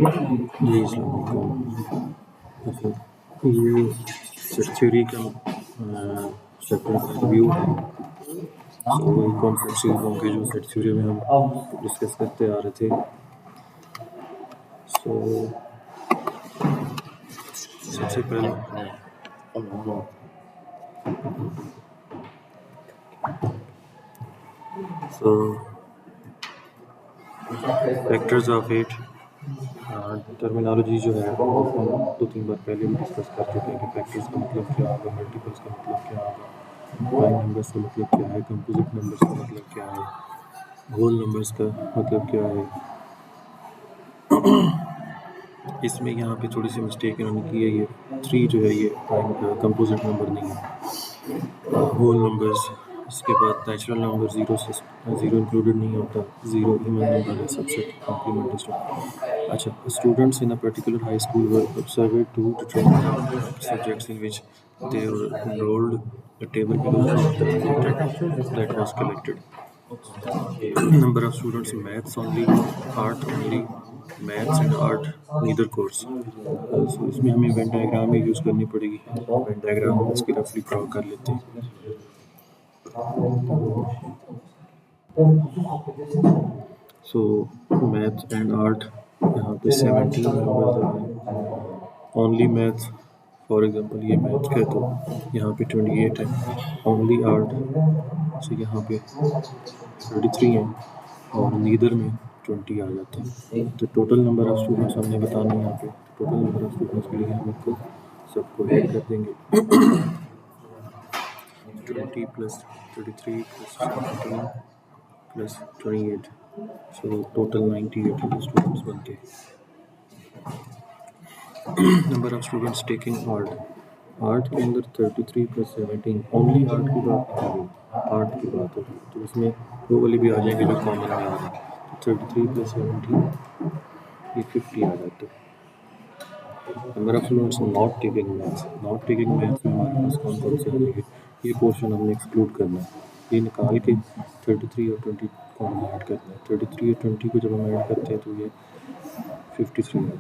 जी, अस्सलाम वालेकुम। अच्छा, ये सेट थ्योरी का चैप्टर का रिव्यू है। सो वही कॉन्सेप्ट्स ही होंगे जो सेट थ्योरी में हम डिस्कस करते आ रहे थे। सो सबसे पहले सो फैक्टर्स ऑफ इट टर्मिनोलॉजी जो है वो हम 2-3 बार पहले भी डिस्कस कर चुके हैं कि फैक्टर्स का मतलब क्या होगा, मल्टीपल्स का मतलब क्या होगा, प्राइम नंबर्स का मतलब क्या है, कंपोजिट नंबर्स का मतलब क्या है, होल नंबर्स का मतलब क्या है। इसमें यहाँ पे थोड़ी सी मिस्टेक इन्होंने की है, ये 3 जो है ये प्राइम कंपोजिट नंबर नहीं है, होल नंबर्स। इसके बाद नेचुरल नंबर ज़ीरो इंक्लूडेड नहीं होता, ज़ीरो इवन नंबर है, सबसेट कॉम्प्लीमेंट डिस्ट्रीब्यूशन। अच्छा, students in a particular high school were observed to determine subjects in which they were enrolled. The table below shows the content that was collected. Number of students in maths only, art only, maths and art neither course. So इसमें हमें Venn diagram ही use करनी पड़ेगी। Venn diagram हम इसकी रफली draw कर लेते हैं। सो मैथ्स एंड आर्ट यहाँ पे 17 नंबर्स आ रहे हैं। ओनली मैथ्स, फॉर एग्जांपल ये मैथ्स का है तो यहाँ पे 28 है। ओनली आर्ट तो यहाँ पे 33 हैं और नीदर में 20 आ जाते हैं। तो टोटल नंबर ऑफ स्टूडेंट्स हमने बताना है यहाँ पे। टोटल नंबर ऑफ स्टूडेंट्स के लिए हम इसको सबको ऐड कर देंगे। 20 plus 33 plus 17 plus 28, so total 98 students बनते हैं। Number of students taking art के अंदर 33 प्लस 17, ओनली आर्ट की बात नहीं हुई, आर्ट की बात होगी तो इसमें वो वाले भी आ जाएंगे जो कॉमन में आ रहे हैं। तो 33 प्लस 17 ये 50 आ जाते हैं। Number of students not taking maths में हमारे पास कौन कौन से आ जाएंगे, ये पोर्शन हमने एक्सक्लूड करना है। ये निकाल के 33 और 20 को हमने ऐड करना है। 33 और 20 को जब हम ऐड करते हैं तो ये 53 है।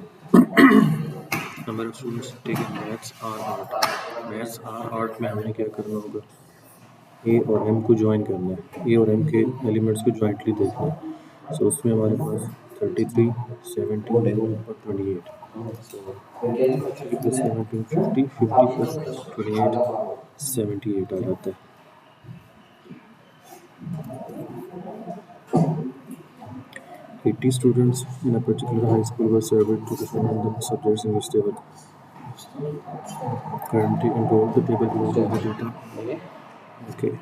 Number of students taking maths or art में हमने क्या करना होगा, ए और एम को ज्वाइन करना है, ए और एम के एलिमेंट्स को ज्वाइंटली देखना है। सो उसमें हमारे पास 33, 17 और 28, सो 33 प्लस 17 50, 50 प्लस 28 78 आ जाता है। 80 students in a particular high school were surveyed to determine the subjects in which they were currently enrolled. The table below shows the data. Okay.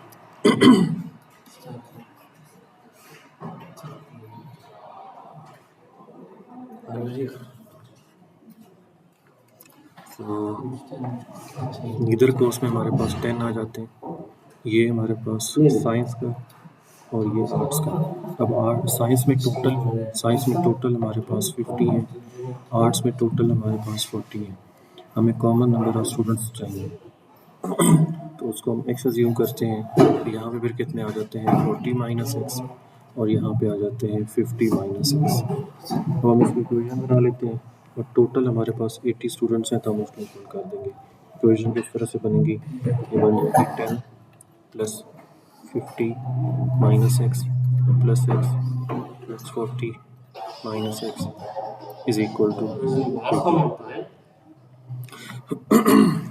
Neither course में हमारे पास 10 आ जाते हैं। ये हमारे पास साइंस का और ये आर्ट्स का। अब साइंस में टोटल हमारे पास 50 है, आर्ट्स में टोटल हमारे पास 40 है। हमें कॉमन नंबर ऑफ स्टूडेंट्स चाहिए तो उसको हम एक्स अज्यूम करते हैं। तो यहाँ पे फिर कितने आ जाते हैं, 40 माइनस एक्स, और यहाँ पे आ जाते हैं 50 माइनस एक्स। तो हम इसकी इक्वेशन बना लेते हैं और टोटल हमारे पास 80 स्टूडेंट्स हैं तो हम उसको इंक्लूड कर देंगे। इक्वेशन किस तरह से बनेगी, ये बन जाएगी 10 plus 50 minus x plus 40 minus x is equal to 50।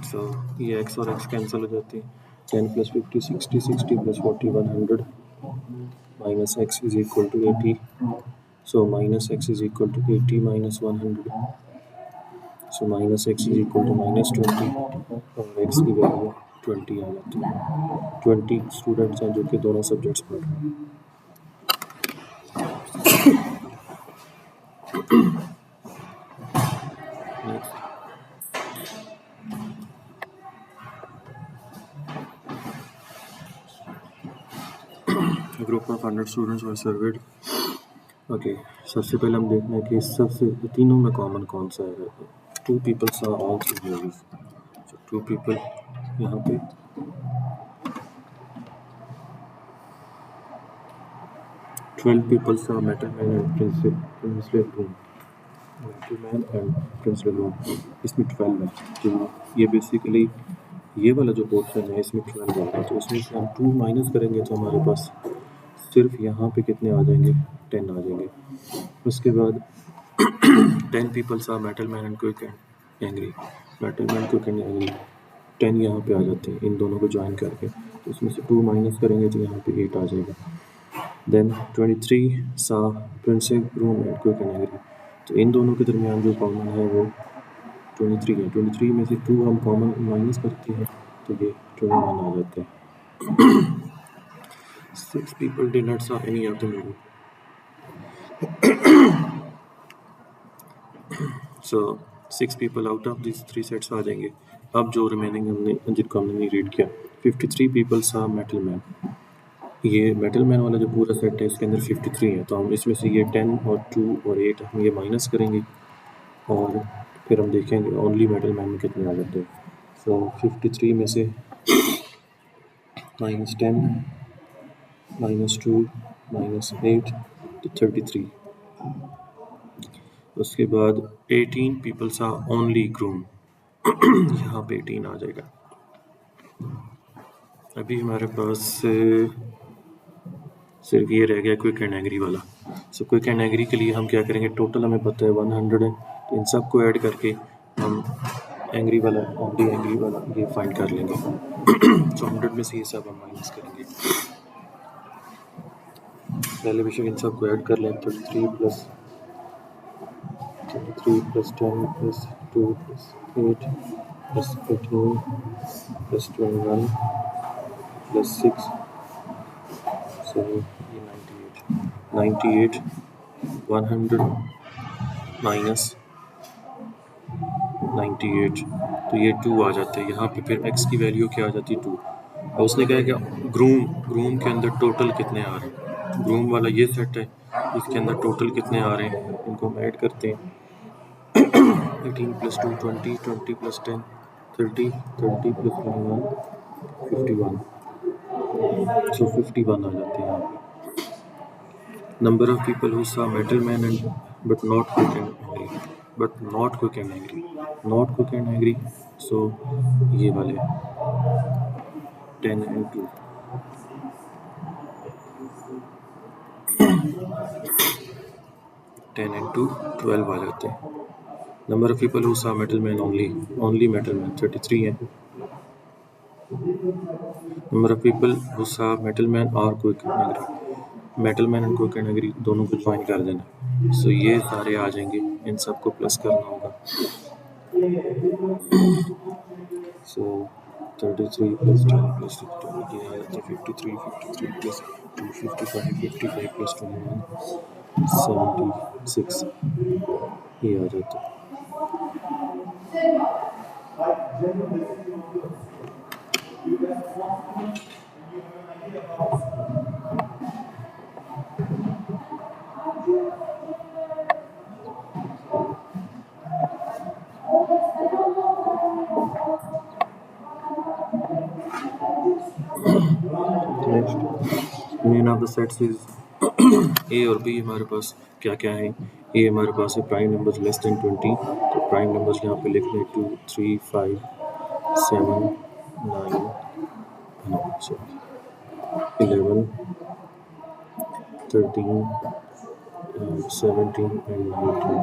So ये एक्स और एक्स कैंसिल हो जाते हैं। 10 plus 50 60, 60 plus 40 100 minus x is equal to 80। So minus x is equal to 80 minus 100, so minus x is equal to minus 20 और x की value 20 आ जाती है। 20 students हैं जो कि दोनों सब्जेक्ट्स पढ़ रहे हैं। Group of 100 students were served. Okay, सबसे पहले हम देखना है कि सबसे तीनों में कॉमन कौन सा है। 2 people saw all 3 movies, so 2 people यहाँ पे 12 people saw Metal Man and Prince Platoon, man and Prince room, इसमें 12 है। तो ये बेसिकली ये वाला जो पोर्शन है इसमें 12 होगा, तो इसमें से हम 2 माइनस करेंगे तो हमारे पास सिर्फ यहाँ पे कितने आ जाएंगे, 10 आ जाएंगे। उसके बाद 10 peoples are metal man and quick and angry, metal man quick and angry 10 यहाँ पे आ जाते हैं इन दोनों को ज्वाइन करके, तो इसमें से 2 माइनस करेंगे तो यहाँ पे 8 आ जाएगा। देन 23 सा Prince room and quick and angry, तो इन दोनों के दरमियान जो कॉमन है वो 23 है। 23 में से 2 हम कॉमन माइनस करते हैं तो ये 21 आ जाता है। 6 people did not saw any of the movie. So 6 people out of these 3 sets आ जाएंगे। अब जो रिमेनिंग हमने जिनको हमने नहीं रीड किया, 53 people saw मेटल मैन, ये मेटल मैन वाला जो पूरा सेट है इसके अंदर 53 है, तो हम इसमें से ये 10 और 2 और 8 हम ये माइनस करेंगे और फिर हम देखेंगे ओनली मेटल मैन में कितने आ जाते हैं। सो 53 में से -10 -2 -8 तो 33। उसके बाद 18 पीपल सा ओनली ग्रूम, यहाँ पे 18 आ जाएगा। अभी हमारे पास सिर्फ ये रह गया क्विक एंड एंग्री वाला। सो क्विक एंड एंग्री के लिए हम क्या करेंगे, टोटल हमें पता है 100 है, तो इन सब को ऐड करके हम एंग्री वाला ओनली एंग्री वाला ये फाइंड कर लेंगे। सो 100 में से ये सब हम माइनस करेंगे। पहले बेशक इन सब को ऐड कर लें, 33 plus 10 plus 2 plus 8 plus 18 plus 21 plus 6, so ये 98 100 माइनस 98, तो ये 2 आ जाते हैं। यहाँ पे फिर x की वैल्यू क्या आ जाती है, 2। और उसने कहा कि ग्रूम के अंदर टोटल कितने आ रहे हैं, ग्रूम वाला ये सेट है, इसके अंदर टोटल कितने आ रहे हैं, इनको हम ऐड करते हैं। 18 प्लस 2 20, 20 प्लस 10 30, 30 प्लस 21 51, सो 51 आ जाते हैं यहाँ पे। Number of people who saw metal man and but not quick and angry, not quick and angry, so ये वाले 10 and 2, 10 and 2 12 आ जाते हैं। Number of people who saw metal man only metal man 33 है। Number of people who saw metal man और quick and angry, metal man and quick and angry दोनों को join कर देना, सो ये सारे आ जाएंगे, इन सबको प्लस करना होगा। सो 33 प्लस 10 प्लस 2 ये आ जाता है 53 प्लस 2 55 प्लस 21 76, ये आ जाता है। Next mean of the sets is a और बी। हमारे पास क्या क्या है, ए हमारे पास है प्राइम नंबर्स लेस देन 20, तो प्राइम नंबर्स यहाँ पे लिख लें 2 3 5 7 9 11 13 17 एंड 19।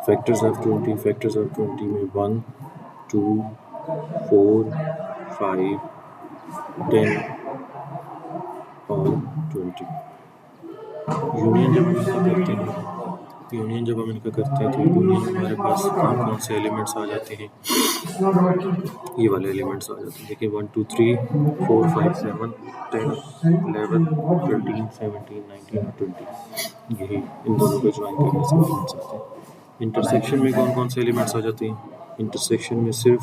फैक्टर्स ऑफ 20 में 1 2 4 5 10 और 20। यूनियन जब हम इनका करते हैं तो यूनियन हमारे पास कौन कौन से एलिमेंट्स आ जाते हैं, ये वाले एलिमेंट्स आ जाते हैं। देखिए 1 2 3 4 5 7 10 11 13 17 19 और 20, यही इन दोनों को ज्वाइन करने से एलिमेंट्स आते हैं। इंटरसेक्शन में कौन कौन से एलिमेंट्स आ जाते हैं, इंटरसेक्शन में सिर्फ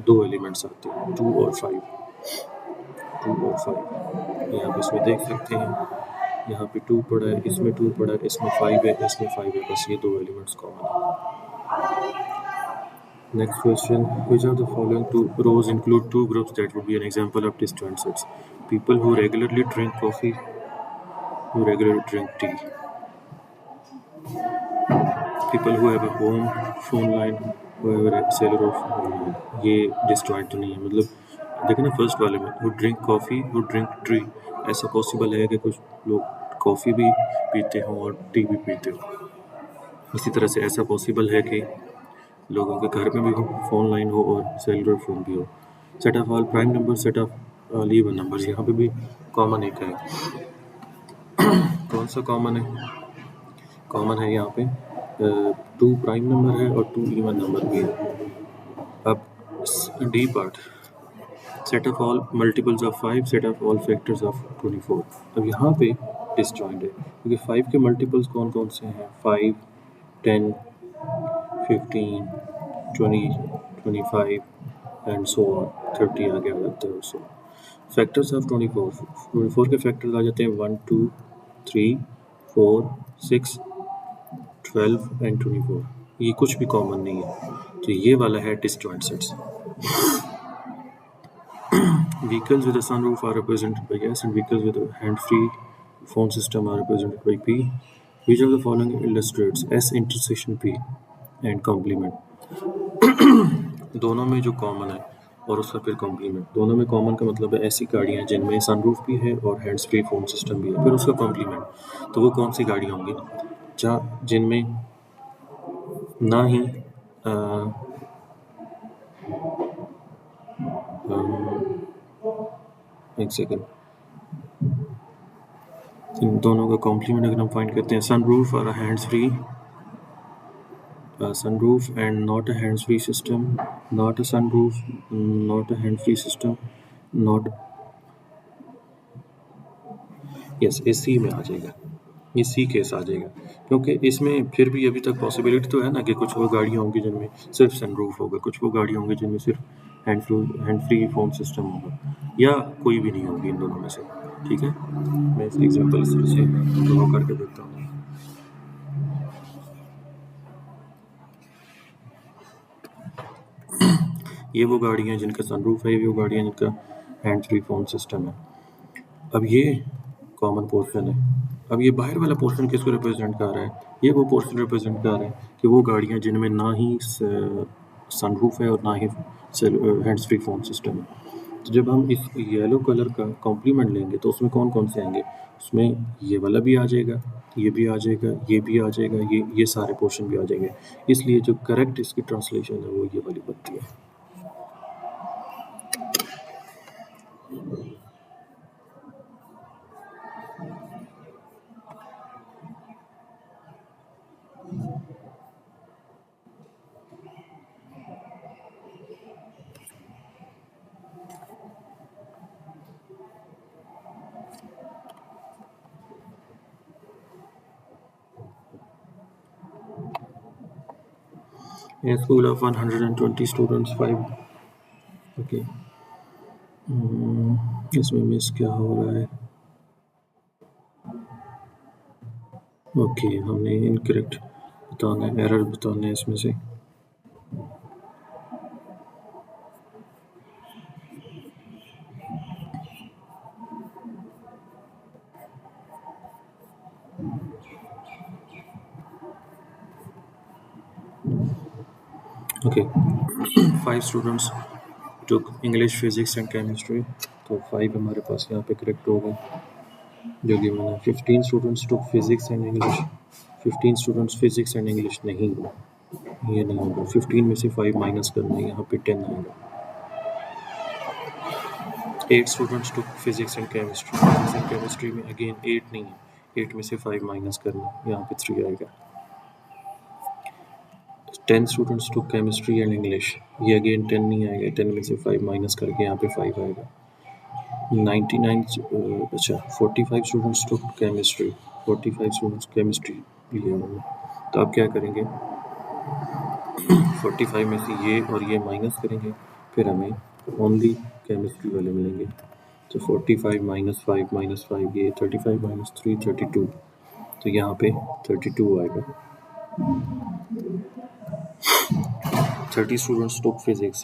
दो एलिमेंट्स आते हैं, 2 और 5। यहाँ पे इसमें देख सकते हैं, यहाँ पे 2 पड़ा है, इसमें 2 पड़ा है, इसमें 5 है, इसमें 5 है, बस ये दो एलिमेंट्स कॉमन है। Next question, which of the following two rows include two groups that would be an example of disjoint sets? People who regularly drink coffee, who regularly drink tea. people who have a home phone line, who have a cellular phone line, ये destroyed तो नहीं है। मतलब देखें ना first वाले में, who drink coffee, who drink tea, ऐसा पॉसिबल है कि कुछ लोग कॉफ़ी भी पीते हों और टी भी पीते हों। उसी तरह से ऐसा पॉसिबल है कि लोगों के घर में भी हो फ़ोन लाइन हो और सेलुलर फ़ोन भी हो। Set of all prime number, set of all even numbers, यहाँ पे भी कॉमन एक है। कौन सा कॉमन है? कॉमन है यहाँ पे 2 प्राइम नंबर है और 2 इवन नंबर भी है। अब D part, set of all multiples of 5, set of all factors of 24। अब यहाँ पे डिसजॉइंट है क्योंकि 5 के मल्टीपल्स कौन कौन से हैं? 5, 10, 15, 20, 25 एंड सो ऑन, 30 आगे आ जाते हैं। सो फैक्टर्स ऑफ 24 के फैक्टर्स आ जाते हैं 1, 2, 3, 4, 6, 12 एंड 24। ये कुछ भी कॉमन नहीं है, तो ये वाला है disjoint sets. Vehicles with a sunroof are represented by S, and vehicles with a hand-free phone system are represented by P. Which of the following illustrates S intersection P and complement? दोनों में जो common है और उसका फिर complement. दोनों में common का मतलब है ऐसी गाड़ियाँ जिनमें सनरूफ भी है और हैंड्स फ्री फ़ोन सिस्टम भी है। फिर उसका कॉम्प्लीमेंट, तो वो कौन सी गाड़ियाँ होंगी जहाँ जिनमें ना ही एक सेकेंड, इन दोनों का कॉम्प्लीमेंट अगर हम फाइंड करते हैं, सनरूफ और hands free, sunroof and not a hands-free system, not a sunroof, not a hands-free system, not yes, ये सी में आ जाएगा, ये सी केस आ जाएगा क्योंकि इसमें फिर भी अभी तक पॉसिबिलिटी तो है ना कि कुछ वो गाड़ियाँ होंगी जिनमें सिर्फ सनरूफ होगा, कुछ वो गाड़ियाँ होंगी जिनमें सिर्फ हैंड फ्री फ़ोन सिस्टम होगा, या कोई भी नहीं होगी इन दोनों में से। ठीक है, मैं इसकी एग्जांपल इस तरह से ड्रॉ करके देता हूँ। ये वो गाड़ियाँ हैं जिनका सनरूफ है, ये वो गाड़ियाँ जिनका हैंड फ्री फ़ोन सिस्टम है। अब ये कॉमन पोर्शन है। अब ये बाहर वाला पोर्शन किसको रिप्रेजेंट कर रहा है? ये वो पोर्शन रिप्रेजेंट कर रहा है कि वो गाड़ियाँ जिनमें ना ही सनरूफ है और ना ही हैंड्स फ्री फ़ोन सिस्टम है। तो जब हम इस येलो कलर का कॉम्प्लीमेंट लेंगे तो उसमें कौन कौन से आएंगे? उसमें ये वाला भी आ जाएगा, ये भी आ जाएगा, ये भी आ जाएगा, ये सारे पोर्शन भी आ जाएंगे। इसलिए जो करेक्ट इसकी ट्रांसलेशन है वो ये वाली बनती है। In a school of 120 students, 5 okay इसमें मिस क्या हो रहा है? ओके हमने इनकरेक्ट बताना है, एरर बताना है इसमें से। Okay 5 students took English, Physics and Chemistry, तो 5 हमारे पास यहाँ पे करेक्ट हो गए जो गिवन है। 15 students took Physics and English, 15 students physics and English नहीं, ये नहीं होगा। 15 में से 5 माइनस करना है, यहाँ पे 10 आएगा। 8 students took Physics and Chemistry, physics and chemistry में अगेन 8 नहीं है, 8 में से 5 माइनस करना, यहाँ पे 3 आएगा। 10 students took Chemistry and English, ये अगेन 10 नहीं आएगा, 10 में से 5 माइनस करके यहाँ पे 5 आएगा। 45 students took Chemistry, 45 students chemistry लिए उन्होंने, तो आप क्या करेंगे? 45 में से ये और ये माइनस करेंगे, फिर हमें ओनली केमिस्ट्री वाले मिलेंगे। तो 45 माइनस 5 ये 35 माइनस 3 32, तो यहाँ पे 32 आएगा। 30 स्टूडेंट्स took फिजिक्स,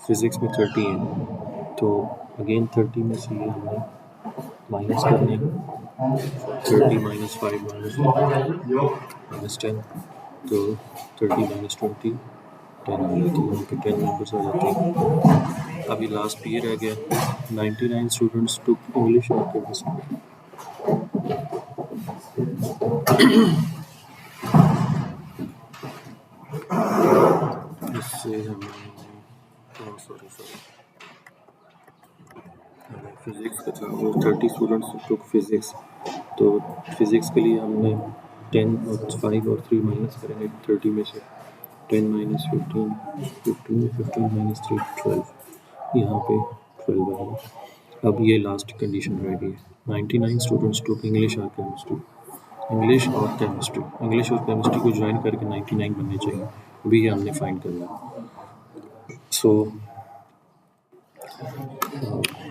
फिजिक्स में 30 हैं, तो अगेन 30 में से ये हमने माइनस करने 30 माइनस 5 माइनस 10, तो 30 माइनस 20 10 आ जाती है, यहाँ पे 10 नंबर्स आ जाते हैं। अभी लास्ट पे ये रह गया 99 स्टूडेंट्स टुक इंग्लिश और केमिस्ट्री। इससे हमें सॉरी फिजिक्स का था, वो 30 स्टूडेंट्स टुक फिजिक्स। तो फिजिक्स के लिए हमने 10 और 5 और 3 माइनस करेंगे 30 में से। 10 माइनस 15 15 माइनस 3 12, यहाँ पे 12 आएगा। अब ये लास्ट कंडीशन रह गई है 99 स्टूडेंट्स टुक इंग्लिश और केमिस्ट्री। इंग्लिश और केमिस्ट्री को ज्वाइन करके 99 बनने चाहिए, अभी ये हमने फाइंड करना है। सो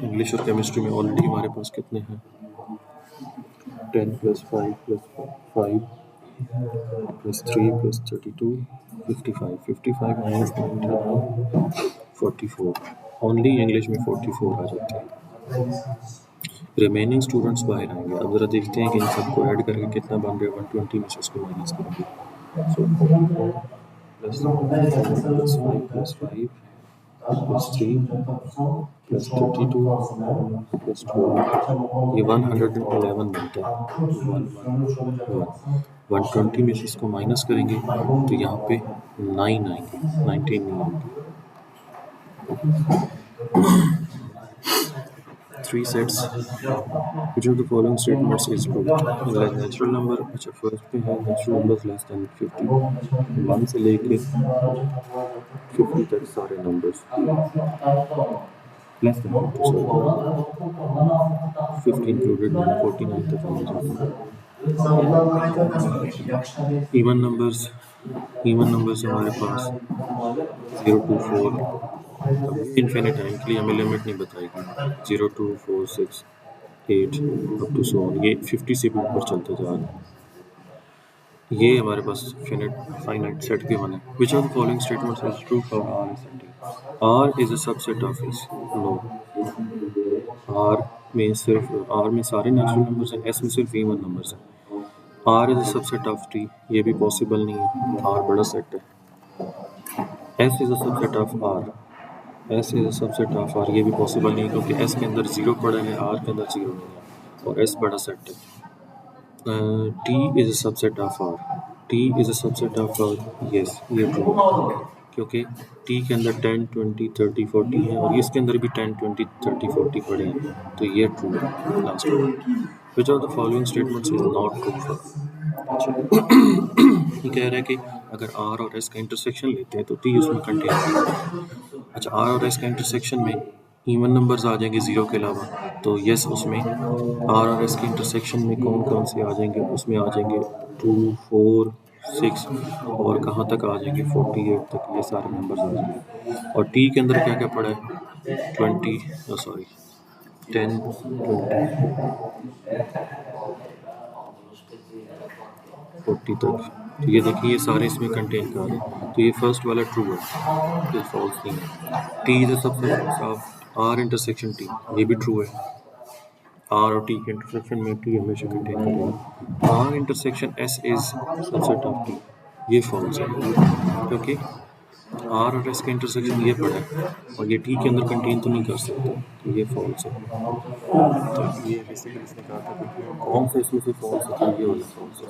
इंग्लिश और केमिस्ट्री में ऑलरेडी हमारे पास कितने हैं 10 + 5 + 5 + 3 + 32 55 माइनस 44। ओनली इंग्लिश में 44 आ जाते हैं। रिमेनिंग स्टूडेंट्स बाहर आएंगे। अब ज़रा देखते हैं कि इन सबको ऐड करके कितना बन रहा है 120 में से उसको माइनस करेंगे। सो 44 + 5 + 5 + 3 + 32 + 12, ये 111 बनता है। 120 में से इसको माइनस करेंगे तो यहाँ पे 9 आएंगे, 19 नहीं आएंगे। 3 sets which of the following statements is true? Like natural number, अच्छा फर्स्ट पे है natural numbers less than 50, 1 से लेके 50 तक सारे numbers less than 50, sorry 50 included, 49 तक हम जाते हैं। इवन नंबर्स हमारे पास 0 to 4, इन्फिनिट टाइम के लिए हमें लिमिट नहीं बताएगी। 0 2 4 6 8 अप टू सो ऑन, ये 50 से भी ऊपर चलते जा रहा है। ये हमारे पास फाइनाइट सेट के वन है। Which of the following statements is true for R S and T? R is a subset of S. No, R में सारे नेचुरल नंबर्स हैं, एस में सिर्फ इवन नंबर्स हैं। R is a subset of T, ये भी possible नहीं है, आर बड़ा सेट है। S is a subset of R, S is a subset of R, ये भी पॉसिबल नहीं है क्योंकि एस के अंदर 0 पड़ा है, आर के अंदर 0 नहीं है, और एस बड़ा सेट है। T is a subset of R, T is a subset of R, yes ये ट्रू, क्योंकि टी के अंदर 10 20 30 40 है और इसके अंदर भी 10 20 30 40 पड़े हैं, तो ये ट्रू है लास्ट में। विच of the following statements is not true for? अच्छा ये कह रहा है कि अगर आर और एस का इंटरसेक्शन लेते हैं तो टी उसमें कंटेन है। अच्छा आर और एस का इंटरसेक्शन में इवन नंबर्स आ जाएंगे 0 के अलावा, तो यस उसमें आर और एस के इंटरसेक्शन में कौन कौन से आ जाएंगे, उसमें आ जाएंगे 2 4 6 और कहाँ तक आ जाएंगे 48 तक, ये सारे नंबर्स आ जाएंगे। और टी के अंदर क्या क्या पड़ा है 10 20 40 तक, तो ये देखिए ये सारे इसमें कंटेन कर रहे हैं, तो ये फर्स्ट वाला ट्रू है, ये फॉल्स नहीं है। T is a subset of R intersection T, ये भी ट्रू है। आर और टी के इंटरसेक्शन में टी हमेशा कंटेन करेगा। R intersection S is subset of T, ये फॉल्स है क्योंकि आर और एस का इंटरसेक्शन ये पड़ा है और ये टी के अंदर कंटेन तो नहीं कर सकते, तो ये फॉल्स है। तो ये बेसिकली इसने कहा था कि कौन से इसमें से फॉल्स है, तो ये वाला फॉल्स है।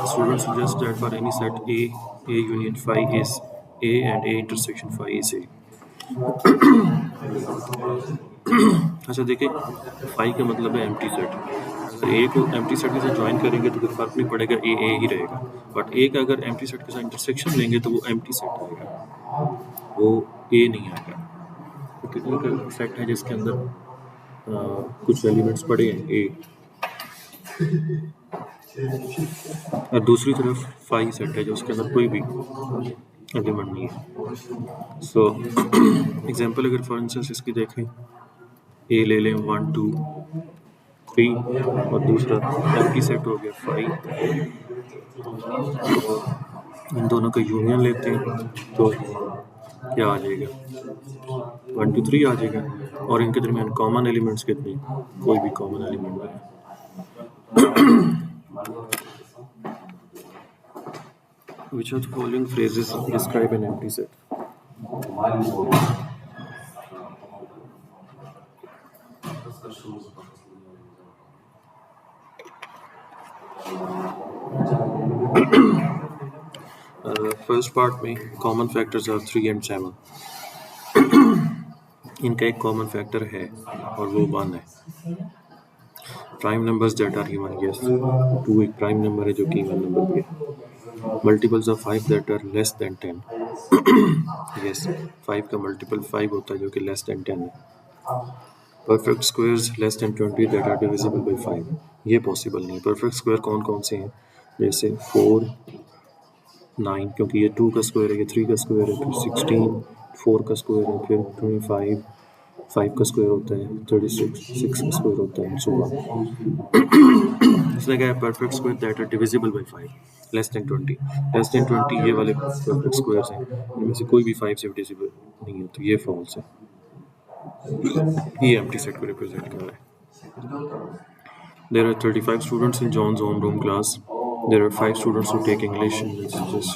Student suggests that for any set A union phi is A and A intersection phi is A. अच्छा देखिए फाई का मतलब है एम्प्टी सेट, अगर ए को एम्प्टी सेट के साथ ज्वाइन करेंगे तो कोई फर्क नहीं पड़ेगा, ए ही रहेगा। बट ए का अगर एम्प्टी सेट के साथ इंटरसेक्शन लेंगे तो वो एम्प्टी सेट आएगा, वो ए नहीं आएगा। तो कितने का सेट है जिसके अंदर कुछ एलिमेंट्स पड़े हैं ए, और दूसरी तरफ फाई सेट है जो उसके अंदर कोई भी एलिमेंट नहीं है। सो एग्जांपल अगर फॉर इंस्टेंस इसकी देखें ए ले लें 1 2 3 और दूसरा एम्प्टी सेट हो गया 5। इन दोनों का यूनियन लेते हैं तो क्या आ जाएगा 1 2 3 आ जाएगा। और इनके दरमियान कॉमन एलिमेंट्स कितने, कोई भी कॉमन एलिमेंट नहीं है। Which of the following phrases describe an empty set? First part में कॉमन फैक्टर्स आर 3 and 7। इनका एक कॉमन फैक्टर है और वो 1 है। Prime numbers that are even, yes 2 एक प्राइम नंबर है जो कि इवन नंबर भी है। Multiples of 5 that are less than 10, yes 5 का मल्टीपल 5 होता है जो कि लेस देन 10 है। Perfect squares less than 20 that are divisible by 5, ये पॉसिबल नहीं। परफेक्ट स्क्वायर कौन कौन से हैं, जैसे 4 9 क्योंकि ये 2 का स्क्वायर है, ये 3 का स्क्वायर है, फिर 16 4 का स्क्वायर है, फिर 25 5 का स्क्वायर होता है, 36 6 का स्क्वायर होता है, सो ऑन। इसने कहा perfect square that are divisible by 5 less than 20। Less than 20 ये वाले परफेक्ट स्क्वायर्स हैं, इनमें से कोई भी 5 से डिविजिबल नहीं है, तो ये फॉल्स है। ये एम्प्टी सेट को रिप्रेजेंट कर रहा है। There are 35 students in John's homeroom class. There are 5 students who take English and this is just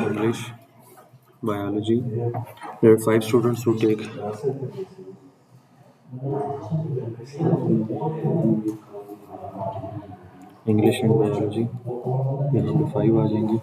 English, biology. There are 5 students who take English and biology. यहाँ पे 5 आ जाएंगी।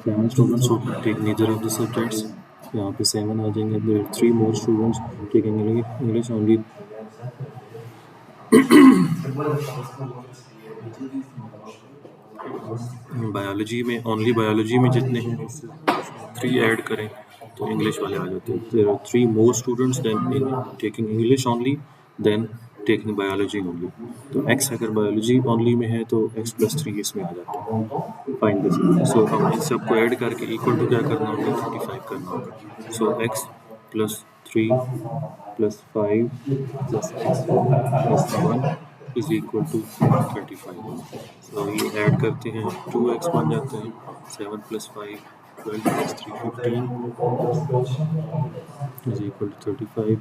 Seven students who take neither of the subjects. यहाँ पे 7 आ जाएंगे। There are 3 more students taking English only. Biology में only biology में जितने हैं 3 ऐड करें तो इंग्लिश वाले आ जाते हैं। There are 3 more students than taking English only than taking biology only. तो x अगर बायोलॉजी ओनली में है तो x + 3 इसमें आ जाता है। Find this. सो हम इन सबको ऐड करके इक्वल टू क्या करना होगा, 35 करना होगा। सो x + 3 + 5 + x + 1 is equal to 35। तो ये ऐड करते हैं 2x बन जाते हैं, 7 + 5 12 + 3 15 is equal to 35,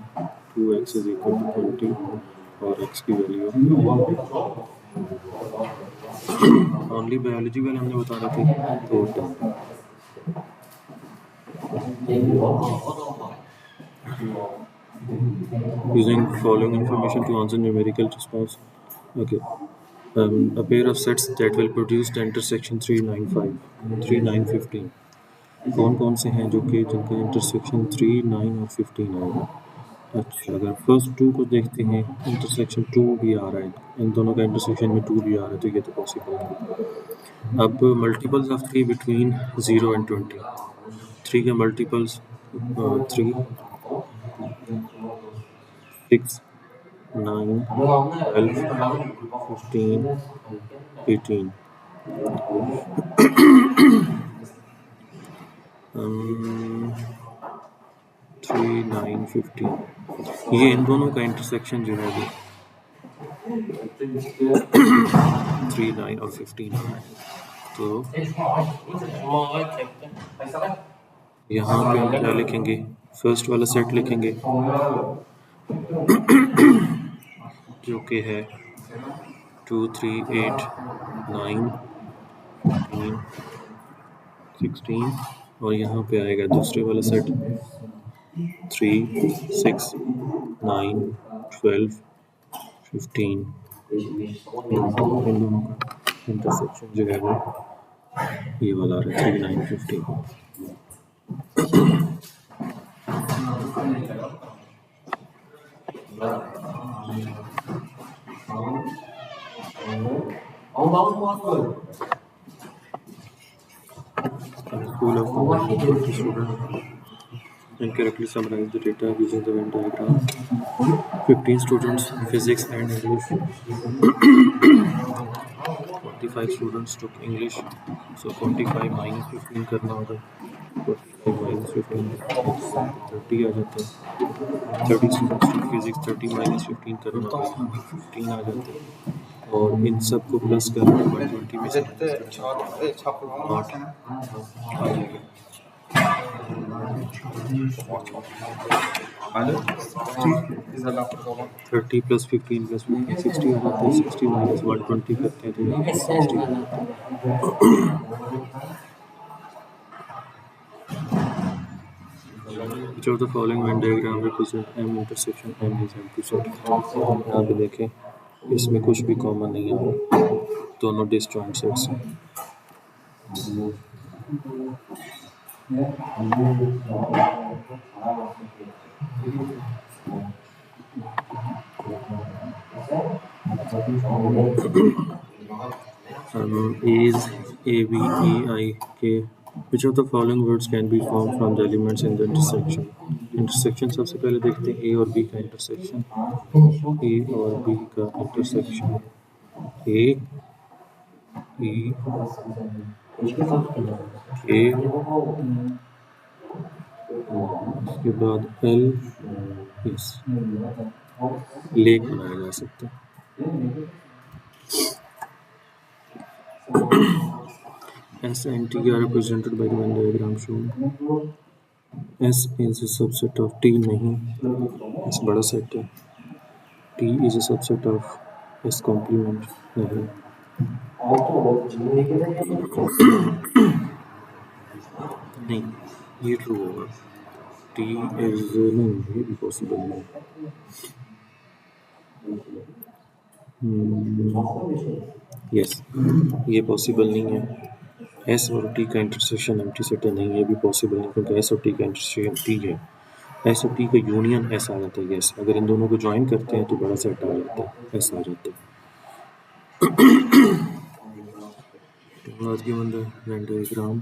2x is equal to 20 और x की वैल्यू ओनली बायोलॉजी वाले हमने बता रहे थे तो 10। Using following information to answer numerical response. Okay. A pair of sets that will produce the intersection 3 9 5 3 9 15। कौन कौन से हैं जो कि जिनका इंटरसेक्शन 3 9 और 15 आएगा। अच्छा, अगर फर्स्ट 2 को देखते हैं इंटरसेक्शन 2 भी आ रहा है, इन दोनों का इंटरसेक्शन में 2 भी आ रहा है, तो ये तो पॉसिबल है। अब मल्टीपल्स ऑफ 3 बिटवीन 0 and 20। 3 के मल्टीपल्स 3 6 9 12 15 18। 3 9 15 ये इन दोनों का इंटरसेक्शन जो है 3 9 और 15 है। तो यहाँ पे हम क्या लिखेंगे, फर्स्ट वाला सेट लिखेंगे जो कि है 2 3 8 9 15 16 और यहाँ पे आएगा दूसरे वाला सेट 3 6 9 12 15 इन दोनों का इंटरसेक्शन जो है वो ये वाला आ रहा है 3915। School of Commerce student and correctly summarize the data using the Venn diagram. 15 students physics and English. 45 students took English, so 45 minus 15 करना होगा. 45 minus 15 30 आ जाते हैं. 30 students took physics, 30 minus 15 करना होगा, 15 आ जाते हैं. और इन सब को प्लस करना होगा 20 में से 8 आ जाएगा. 30 plus 15 plus 15 60 आ जाता है. 60 minus 120 करते हैं तो 60 आ जाता है. Which of the following Venn diagram represent M intersection M is M2 यहाँ पे देखें इसमें कुछ भी कॉमन नहीं आ रहा, दोनों डिसजॉइंट सेट्स हैं. A's A B E I K. Which of the following words can be formed from the elements in the intersection? Intersection सबसे पहले देखते हैं A और B का इंटरसेक्शन. A और B का इंटरसेक्शन A E A उसके बाद L S लेक बनाया जा सकता है. S and T are represented by the Venn diagram shown. S is a subset of T नहीं, S बड़ा सेट है. T is a subset of S complement नहीं. नहीं ये ट्रू होगा. T is नहीं, ये भी पॉसिबल नहीं. यस ये पॉसिबल नहीं है. S और T का इंटरसेक्शन एम्प्टी सेट है नहीं, ये भी पॉसिबल नहीं क्योंकि S और T का इंटरसेक्शन T है. S और T का यूनियन S आ जाता है. यस अगर इन दोनों को ज्वाइन करते हैं तो बड़ा सेट आ जाता है, S आ जाता है. आज की बंदा Venn diagram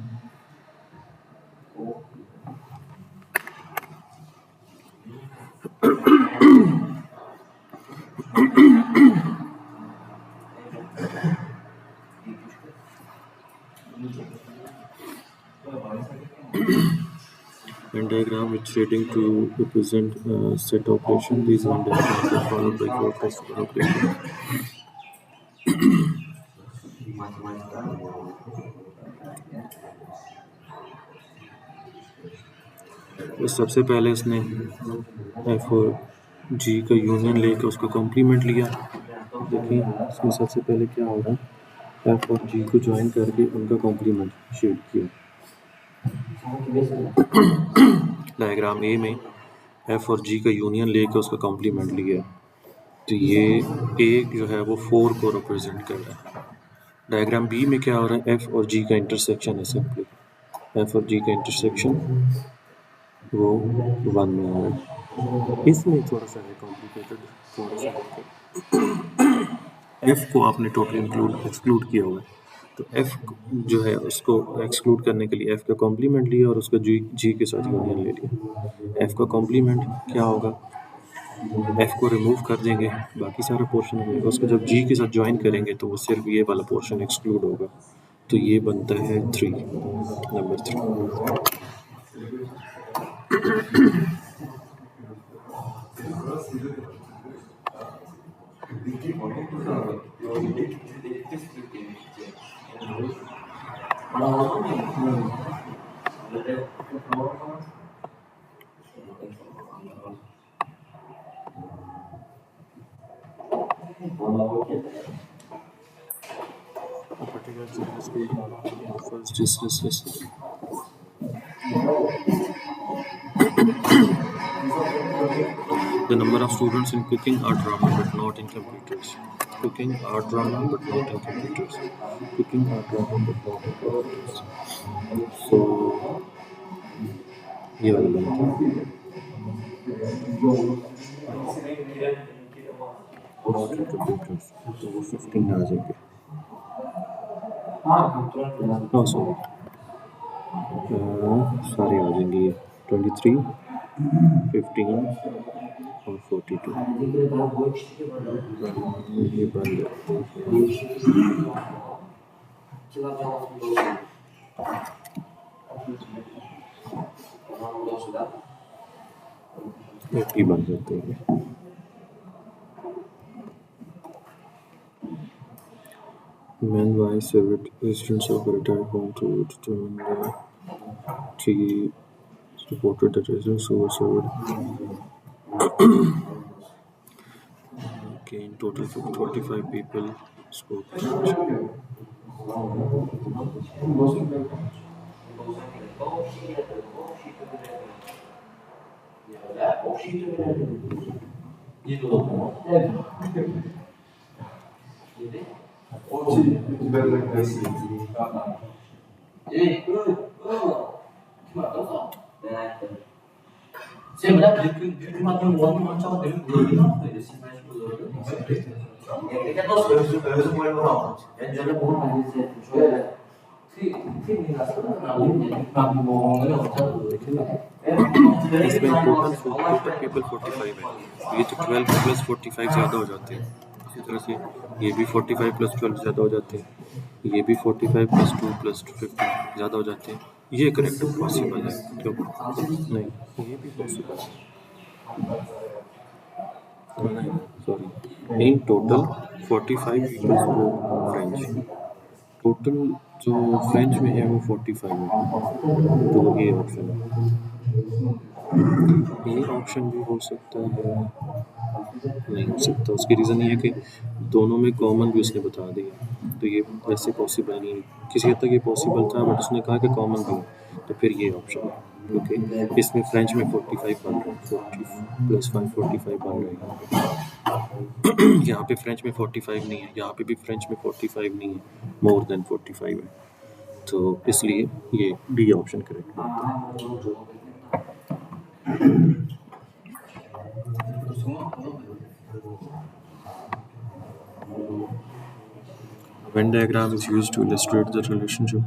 Venn diagram with shading to represent set operation. These Venn diagrams are followed by 4 possible operations. तो सबसे पहले इसने F और G का यूनियन लेकर उसका कॉम्प्लीमेंट लिया. देखिए इसमें सबसे पहले क्या हो रहा है, F और G को ज्वाइन करके उनका कॉम्प्लीमेंट शेड किया. डायग्राम ए में F और G का यूनियन लेकर उसका कॉम्प्लीमेंट लिया, तो ये ए जो है वो 4 को रिप्रेजेंट कर रहा है. डायग्राम बी में क्या हो रहा है, F और G का इंटरसेक्शन है. सिंपली F और G का इंटरसेक्शन वो 1 में आ रहा है. इसमें थोड़ा सा है कॉम्प्लिकेटेड, थोड़ा सा F को आपने टोटल एक्सक्लूड किया हुआ है, तो F जो है उसको एक्सक्लूड करने के लिए F का कॉम्प्लीमेंट लिया और उसका G के साथ यूनियन ले लिया. F का कॉम्प्लीमेंट क्या होगा, F को रिमूव कर देंगे, बाकी सारा पोर्शन होगा. उसको जब G के साथ ज्वाइन करेंगे तो वो सिर्फ ये वाला पोर्शन एक्सक्लूड होगा. तो ये बनता है 3, number 3. First is The number of students in cooking or drama but not in computers. Cooking or drama but not in computers. Cooking or drama but not in computers. So ये वाला गलत है. Not in computers. तो वो 15 आ जाएंगे. No, sorry. सारे आ जाएंगे ये 23, 15 और 42. ये बंद है. ये बंद जाते हैं. Men wise residents of a retired home to determine the three reported that residents who were served. Okay, in total 45 people spoke French. इसमें टोटल पीपल 45 है. ये तो 12 प्लस 45 ज़्यादा हो जाते हैं. इसी तरह से ये भी 45 प्लस 12 ज़्यादा हो जाते हैं. ये भी 45 प्लस 2 प्लस 15 ज़्यादा हो जाते हैं. ये करेक्ट पॉसिबल है. क्यों नहीं? ये भी पॉसिबल है. Sorry, in total 45 people spoke French. Total जो फ्रेंच में है वो 45 है. तो ये ऑप्शन है. ये ऑप्शन भी हो सकता है. नहीं हो सकता. उसकी रीज़न ये है कि दोनों में कॉमन भी उसने बता दिया. तो ये वैसे पॉसिबल नहीं है. किसी हद तक ये पॉसिबल था बट उसने कहा कि कॉमन भी है. तो फिर ये ऑप्शन है. ओके, इसमें फ्रेंच में 45 बन रहा है. 40 प्लस 5 45 बन रहा है. यहाँ पे फ्रेंच में 45 नहीं है. यहाँ पे भी फ्रेंच में 45 नहीं है. मोर देन 45 है. तो इसलिए ये डी ऑप्शन करेक्ट है. Venn diagram is used to illustrate the relationship.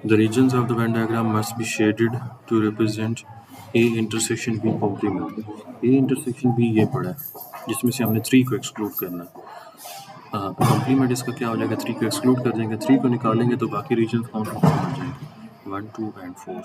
The regions of the Venn diagram must be shaded to represent A intersection B complement. A intersection B ये पड़ा है जिसमें से हमने 3 को एक्सक्लूड करना है. कॉम्प्लीमेंट इसका क्या हो जाएगा? 3 को एक्सक्लूड कर देंगे. 3 को निकालेंगे तो बाकी रीजन कौन कौन से आ जाएंगे? 1, 2 and 4.